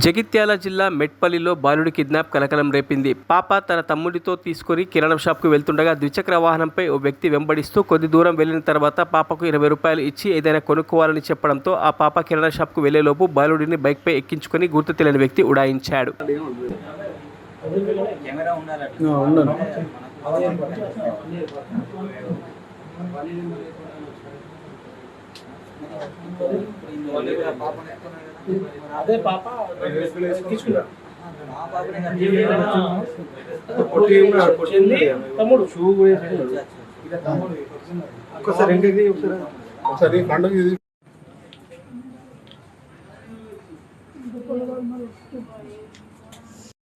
జగిత్యాల జిల్లా మెట్పల్లిలో బాలుడి కిడ్నాప్ కలకలం రేపింది. పాప తన తమ్ముడితో తీసుకుని కిరాణా షాప్కు వెళ్తుండగా ద్విచక్ర వాహనంపై ఓ వ్యక్తి వెంబడిస్తూ కొద్ది దూరం వెళ్లిన తర్వాత పాపకు 20 రూపాయలు ఇచ్చి ఏదైనా కొనుక్కోవాలని చెప్పడంతో ఆ పాప కిరాణా షాప్కు వెళ్లేలోపు బాలుడిని బైక్పై ఎక్కించుకుని గుర్తు తెలియని వ్యక్తి ఉడాయించాడు. అదే పాప తమ్ముడు షూ ఒకసారి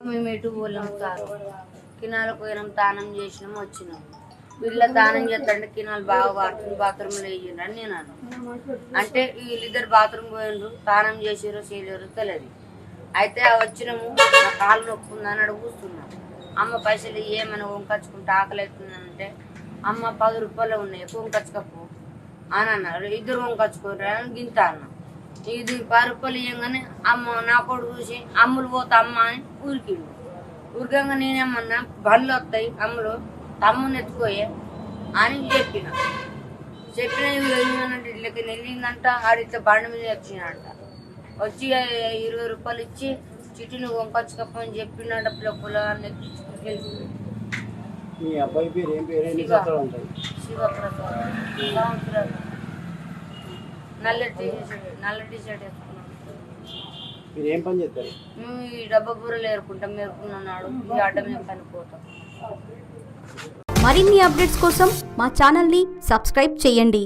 మేము ఎటు పోలేం సార్. కినాలకు పోయినాం, తానం చేసినాం, వచ్చినాం. వీళ్ళ తానం చేస్తాంటే కినాలు బాగా వాడుతుంది, బాత్రూంలో వేయండి అని నేను అన్నాను. అంటే వీళ్ళిద్దరు బాత్రూమ్ పోయిండ్రు, తానం చేసారో చేయలేరు తెలియదు. అయితే వచ్చినాము, నా కాళ్ళు నొక్కుందని అడుగుతున్నాం. అమ్మ పైసలు ఏమైనా వంకచ్చుకుంటే ఆకలి అవుతుందంటే అమ్మ 10 రూపాయలు ఉన్నాయి, వంకచ్చుకపో అని అన్నారు. ఇద్దరు వంకచ్చుకోరు అని గింత అన్నా. ఇది 10 రూపాయలు ఇవ్వగానే అమ్మ నా కొడుకు చూసి అమ్ములు పోతా అమ్మ అని ఊరికిండు. ఊరికంగా నేనేమన్నా బండ్లు వస్తాయి అమ్ములు తమ్ముని ఎత్తుకోయే అని చెప్పిన ఇళ్ళకి వెళ్ళిందంట. ఆడితే బండి మీద వచ్చినంట. వచ్చి 20 రూపాయలు ఇచ్చి చిట్టుని వంకొచ్చుకపోని చెప్పినట్ట పిల్లపుల శివప్రసాద్ సంవత్సరాలు నల్ల టీ షర్ట్ వేసుకున్నాం. మేము ఈ డబ్బా బూరలు ఏరుకుంటాం, మేరుకున్నాడు ఈ అడ్డ మేము కనిపోతాం. మరిన్ని అప్డేట్స్ కోసం మా ఛానల్ని సబ్స్క్రైబ్ చేయండి.